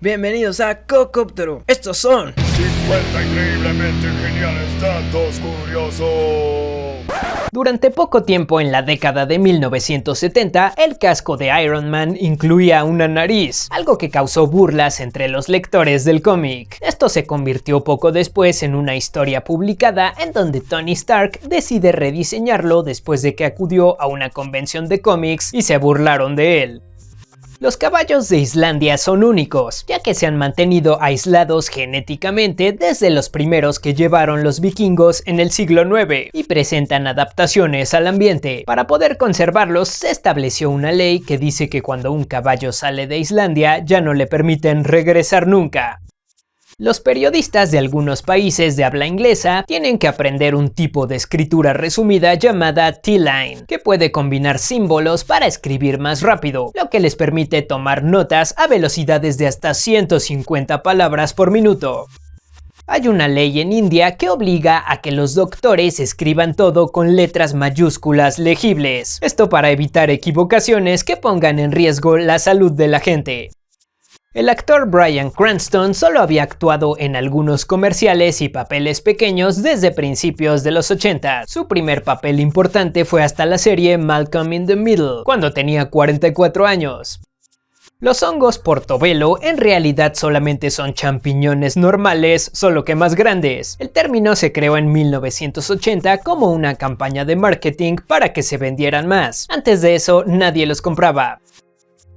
Bienvenidos a Cocóptero. Estos son 50 increíblemente geniales datos curiosos. Durante poco tiempo en la década de 1970, el casco de Iron Man incluía una nariz, algo que causó burlas entre los lectores del cómic. Esto se convirtió poco después en una historia publicada en donde Tony Stark decide rediseñarlo después de que acudió a una convención de cómics y se burlaron de él. Los caballos de Islandia son únicos, ya que se han mantenido aislados genéticamente desde los primeros que llevaron los vikingos en el siglo IX y presentan adaptaciones al ambiente. Para poder conservarlos, se estableció una ley que dice que cuando un caballo sale de Islandia ya no le permiten regresar nunca. Los periodistas de algunos países de habla inglesa tienen que aprender un tipo de escritura resumida llamada T-Line, que puede combinar símbolos para escribir más rápido, lo que les permite tomar notas a velocidades de hasta 150 palabras por minuto. Hay una ley en India que obliga a que los doctores escriban todo con letras mayúsculas legibles, esto para evitar equivocaciones que pongan en riesgo la salud de la gente. El actor Bryan Cranston solo había actuado en algunos comerciales y papeles pequeños desde principios de los 80. Su primer papel importante fue hasta la serie Malcolm in the Middle, cuando tenía 44 años. Los hongos portobello en realidad solamente son champiñones normales, solo que más grandes. El término se creó en 1980 como una campaña de marketing para que se vendieran más. Antes de eso, nadie los compraba.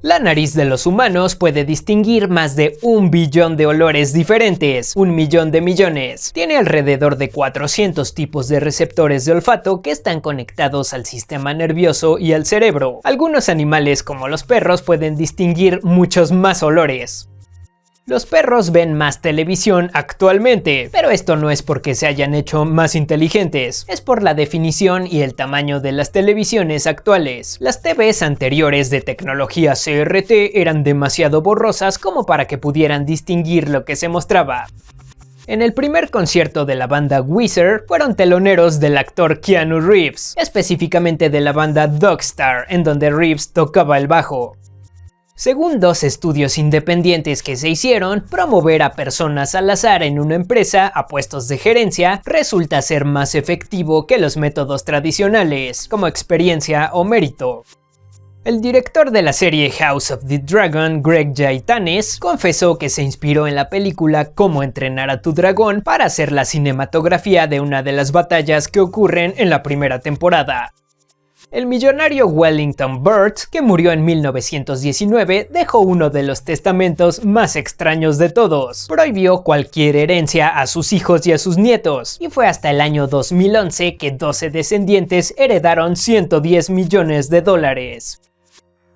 La nariz de los humanos puede distinguir más de 1 billón de olores diferentes, 1 millón de millones. Tiene alrededor de 400 tipos de receptores de olfato que están conectados al sistema nervioso y al cerebro. Algunos animales, como los perros, pueden distinguir muchos más olores. Los perros ven más televisión actualmente, pero esto no es porque se hayan hecho más inteligentes, es por la definición y el tamaño de las televisiones actuales. Las TVs anteriores de tecnología CRT eran demasiado borrosas como para que pudieran distinguir lo que se mostraba. En el primer concierto de la banda Weezer fueron teloneros del actor Keanu Reeves, específicamente de la banda Dogstar, en donde Reeves tocaba el bajo. Según dos estudios independientes que se hicieron, promover a personas al azar en una empresa a puestos de gerencia resulta ser más efectivo que los métodos tradicionales, como experiencia o mérito. El director de la serie House of the Dragon, Greg Yaitanes, confesó que se inspiró en la película Cómo entrenar a tu dragón para hacer la cinematografía de una de las batallas que ocurren en la primera temporada. El millonario Wellington Burt, que murió en 1919, dejó uno de los testamentos más extraños de todos. Prohibió cualquier herencia a sus hijos y a sus nietos, y fue hasta el año 2011 que 12 descendientes heredaron $110 millones.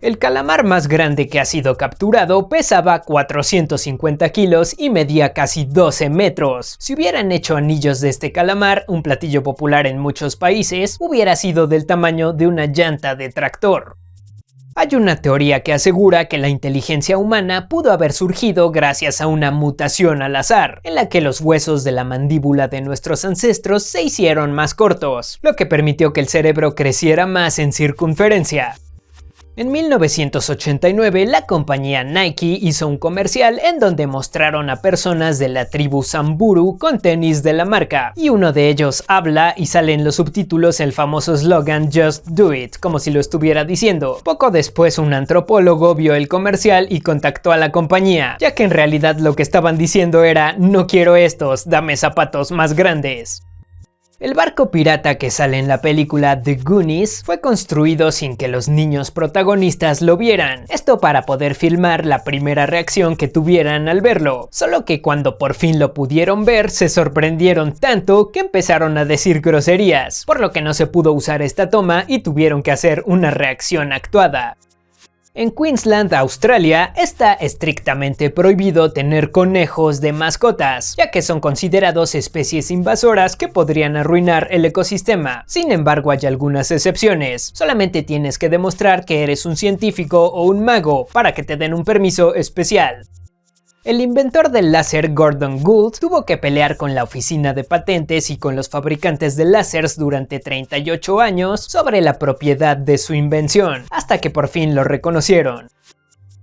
El calamar más grande que ha sido capturado pesaba 450 kilos y medía casi 12 metros. Si hubieran hecho anillos de este calamar, un platillo popular en muchos países, hubiera sido del tamaño de una llanta de tractor. Hay una teoría que asegura que la inteligencia humana pudo haber surgido gracias a una mutación al azar, en la que los huesos de la mandíbula de nuestros ancestros se hicieron más cortos, lo que permitió que el cerebro creciera más en circunferencia. En 1989, la compañía Nike hizo un comercial en donde mostraron a personas de la tribu Samburu con tenis de la marca, y uno de ellos habla y sale en los subtítulos el famoso eslogan Just Do It, como si lo estuviera diciendo. Poco después, un antropólogo vio el comercial y contactó a la compañía, ya que en realidad lo que estaban diciendo era "no quiero estos, dame zapatos más grandes". El barco pirata que sale en la película The Goonies fue construido sin que los niños protagonistas lo vieran, esto para poder filmar la primera reacción que tuvieran al verlo, solo que cuando por fin lo pudieron ver se sorprendieron tanto que empezaron a decir groserías, por lo que no se pudo usar esta toma y tuvieron que hacer una reacción actuada. En Queensland, Australia, está estrictamente prohibido tener conejos de mascotas, ya que son considerados especies invasoras que podrían arruinar el ecosistema. Sin embargo, hay algunas excepciones. Solamente tienes que demostrar que eres un científico o un mago para que te den un permiso especial. El inventor del láser Gordon Gould tuvo que pelear con la oficina de patentes y con los fabricantes de láseres durante 38 años sobre la propiedad de su invención, hasta que por fin lo reconocieron.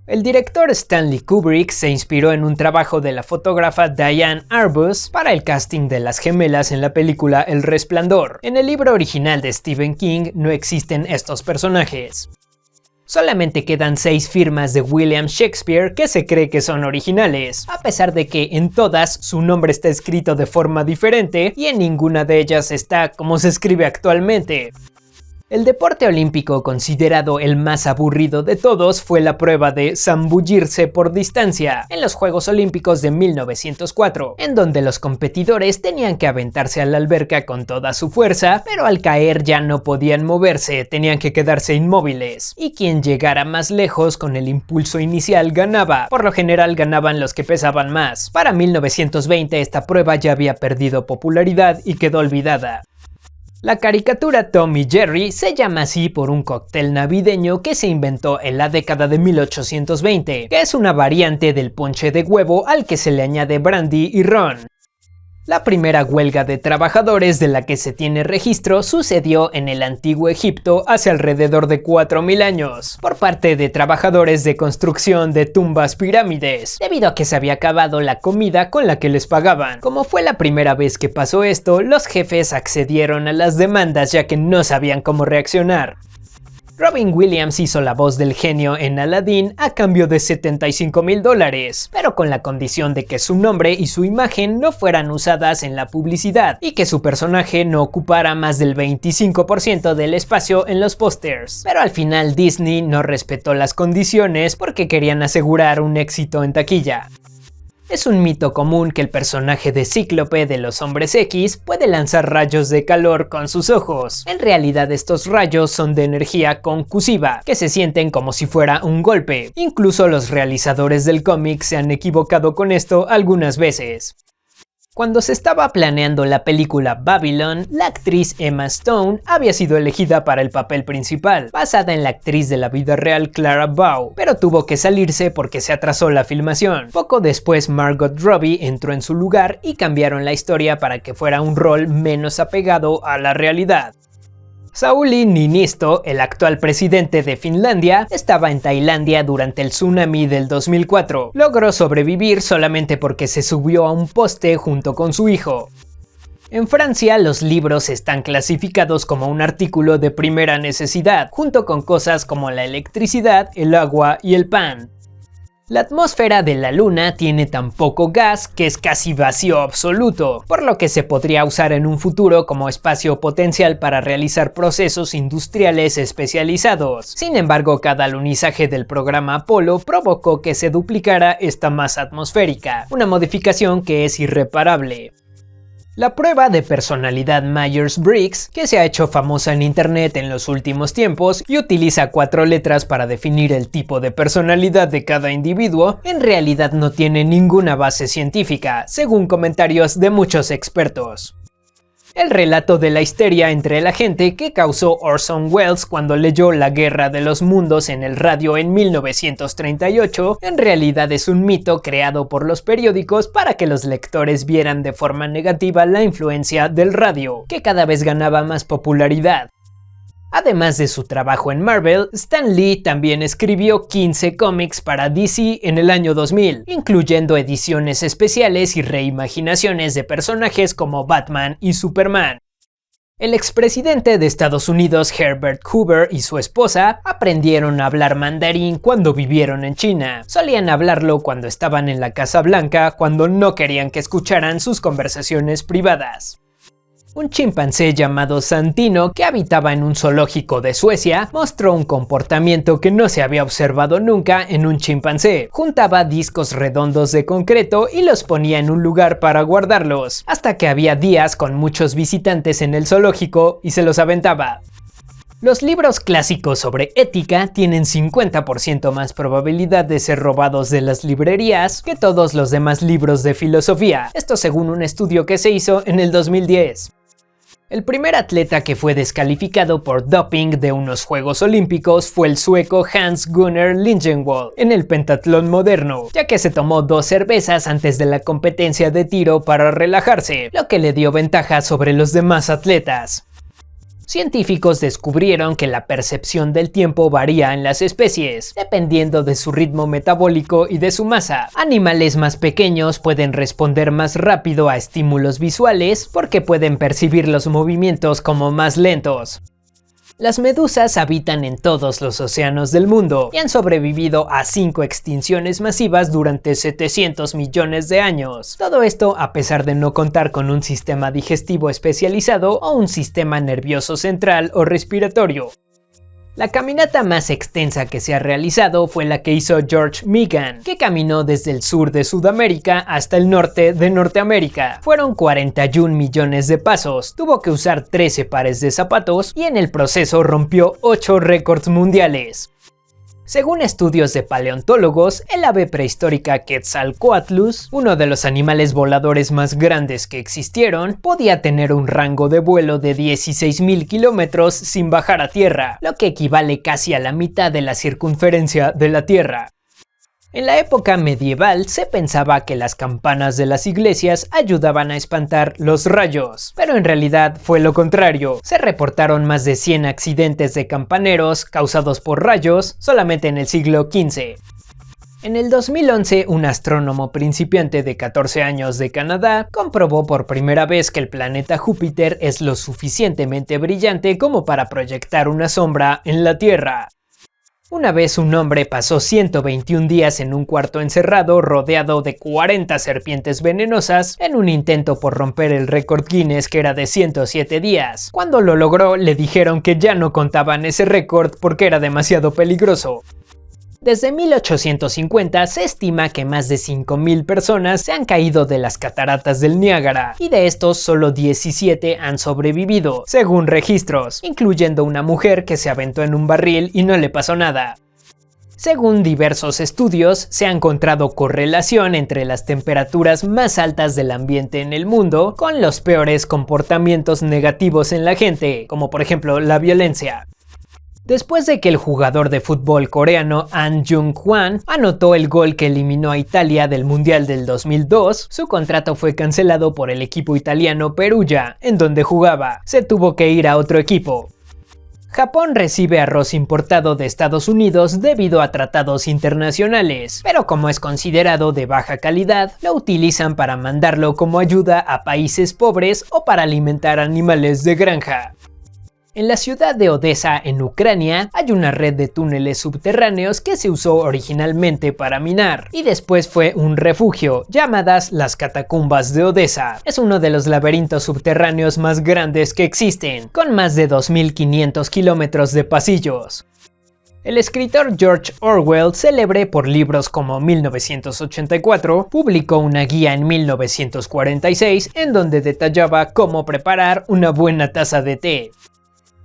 El director Stanley Kubrick se inspiró en un trabajo de la fotógrafa Diane Arbus para el casting de las gemelas en la película El Resplandor. En el libro original de Stephen King no existen estos personajes. Solamente quedan 6 firmas de William Shakespeare que se cree que son originales, a pesar de que en todas su nombre está escrito de forma diferente y en ninguna de ellas está como se escribe actualmente. El deporte olímpico considerado el más aburrido de todos fue la prueba de zambullirse por distancia en los Juegos Olímpicos de 1904, en donde los competidores tenían que aventarse a la alberca con toda su fuerza, pero al caer ya no podían moverse, tenían que quedarse inmóviles, y quien llegara más lejos con el impulso inicial ganaba. Por lo general ganaban los que pesaban más. Para 1920 esta prueba ya había perdido popularidad y quedó olvidada. La caricatura Tom y Jerry se llama así por un cóctel navideño que se inventó en la década de 1820, que es una variante del ponche de huevo al que se le añade brandy y ron. La primera huelga de trabajadores de la que se tiene registro sucedió en el antiguo Egipto hace alrededor de 4000 años, por parte de trabajadores de construcción de tumbas pirámides, debido a que se había acabado la comida con la que les pagaban. Como fue la primera vez que pasó esto, los jefes accedieron a las demandas ya que no sabían cómo reaccionar. Robin Williams hizo la voz del genio en Aladdin a cambio de $75,000, pero con la condición de que su nombre y su imagen no fueran usadas en la publicidad y que su personaje no ocupara más del 25% del espacio en los pósters. Pero al final Disney no respetó las condiciones porque querían asegurar un éxito en taquilla. Es un mito común que el personaje de Cíclope de los Hombres X puede lanzar rayos de calor con sus ojos. En realidad estos rayos son de energía concusiva, que se sienten como si fuera un golpe. Incluso los realizadores del cómic se han equivocado con esto algunas veces. Cuando se estaba planeando la película Babylon, la actriz Emma Stone había sido elegida para el papel principal, basada en la actriz de la vida real Clara Bow, pero tuvo que salirse porque se atrasó la filmación. Poco después Margot Robbie entró en su lugar y cambiaron la historia para que fuera un rol menos apegado a la realidad. Sauli Niinisto, el actual presidente de Finlandia, estaba en Tailandia durante el tsunami del 2004. Logró sobrevivir solamente porque se subió a un poste junto con su hijo. En Francia, los libros están clasificados como un artículo de primera necesidad, junto con cosas como la electricidad, el agua y el pan. La atmósfera de la Luna tiene tan poco gas que es casi vacío absoluto, por lo que se podría usar en un futuro como espacio potencial para realizar procesos industriales especializados. Sin embargo, cada alunizaje del programa Apolo provocó que se duplicara esta masa atmosférica, una modificación que es irreparable. La prueba de personalidad Myers-Briggs, que se ha hecho famosa en internet en los últimos tiempos y utiliza 4 letras para definir el tipo de personalidad de cada individuo, en realidad no tiene ninguna base científica, según comentarios de muchos expertos. El relato de la histeria entre la gente que causó Orson Welles cuando leyó La Guerra de los Mundos en el radio en 1938 en realidad es un mito creado por los periódicos para que los lectores vieran de forma negativa la influencia del radio, que cada vez ganaba más popularidad. Además de su trabajo en Marvel, Stan Lee también escribió 15 cómics para DC en el año 2000, incluyendo ediciones especiales y reimaginaciones de personajes como Batman y Superman. El expresidente de Estados Unidos Herbert Hoover y su esposa aprendieron a hablar mandarín cuando vivieron en China. Solían hablarlo cuando estaban en la Casa Blanca, cuando no querían que escucharan sus conversaciones privadas. Un chimpancé llamado Santino, que habitaba en un zoológico de Suecia, mostró un comportamiento que no se había observado nunca en un chimpancé. Juntaba discos redondos de concreto y los ponía en un lugar para guardarlos, hasta que había días con muchos visitantes en el zoológico y se los aventaba. Los libros clásicos sobre ética tienen 50% más probabilidad de ser robados de las librerías que todos los demás libros de filosofía, esto según un estudio que se hizo en el 2010. El primer atleta que fue descalificado por doping de unos Juegos Olímpicos fue el sueco Hans-Gunnar Lindenwall en el pentatlón moderno, ya que se tomó 2 cervezas antes de la competencia de tiro para relajarse, lo que le dio ventaja sobre los demás atletas. Científicos descubrieron que la percepción del tiempo varía en las especies, dependiendo de su ritmo metabólico y de su masa. Animales más pequeños pueden responder más rápido a estímulos visuales porque pueden percibir los movimientos como más lentos. Las medusas habitan en todos los océanos del mundo y han sobrevivido a 5 extinciones masivas durante 700 millones de años. Todo esto a pesar de no contar con un sistema digestivo especializado o un sistema nervioso central o respiratorio. La caminata más extensa que se ha realizado fue la que hizo George Meegan, que caminó desde el sur de Sudamérica hasta el norte de Norteamérica. Fueron 41 millones de pasos, tuvo que usar 13 pares de zapatos y en el proceso rompió 8 récords mundiales. Según estudios de paleontólogos, el ave prehistórica Quetzalcoatlus, uno de los animales voladores más grandes que existieron, podía tener un rango de vuelo de 16.000 kilómetros sin bajar a tierra, lo que equivale casi a la mitad de la circunferencia de la Tierra. En la época medieval se pensaba que las campanas de las iglesias ayudaban a espantar los rayos, pero en realidad fue lo contrario. Se reportaron más de 100 accidentes de campaneros causados por rayos solamente en el siglo XV. En el 2011, un astrónomo principiante de 14 años de Canadá comprobó por primera vez que el planeta Júpiter es lo suficientemente brillante como para proyectar una sombra en la Tierra. Una vez un hombre pasó 121 días en un cuarto encerrado rodeado de 40 serpientes venenosas en un intento por romper el récord Guinness que era de 107 días. Cuando lo logró, le dijeron que ya no contaban ese récord porque era demasiado peligroso. Desde 1850 se estima que más de 5.000 personas se han caído de las cataratas del Niágara, y de estos solo 17 han sobrevivido, según registros, incluyendo una mujer que se aventó en un barril y no le pasó nada. Según diversos estudios, se ha encontrado correlación entre las temperaturas más altas del ambiente en el mundo con los peores comportamientos negativos en la gente, como por ejemplo la violencia. Después de que el jugador de fútbol coreano An Jung-hwan anotó el gol que eliminó a Italia del Mundial del 2002, su contrato fue cancelado por el equipo italiano Perugia, en donde jugaba. Se tuvo que ir a otro equipo. Japón recibe arroz importado de Estados Unidos debido a tratados internacionales, pero como es considerado de baja calidad, lo utilizan para mandarlo como ayuda a países pobres o para alimentar animales de granja. En la ciudad de Odesa, en Ucrania, hay una red de túneles subterráneos que se usó originalmente para minar y después fue un refugio, llamadas las Catacumbas de Odesa. Es uno de los laberintos subterráneos más grandes que existen, con más de 2.500 kilómetros de pasillos. El escritor George Orwell, célebre por libros como 1984, publicó una guía en 1946 en donde detallaba cómo preparar una buena taza de té.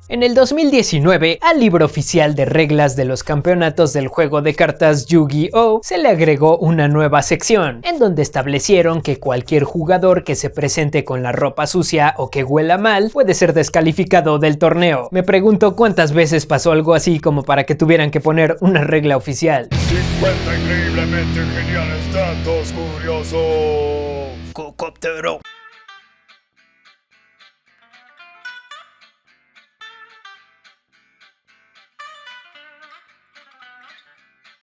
En el 2019, al libro oficial de reglas de los campeonatos del juego de cartas Yu-Gi-Oh! Se le agregó una nueva sección, en donde establecieron que cualquier jugador que se presente con la ropa sucia o que huela mal puede ser descalificado del torneo. Me pregunto cuántas veces pasó algo así como para que tuvieran que poner una regla oficial. 50 increíblemente geniales datos curiosos. Cocóptero.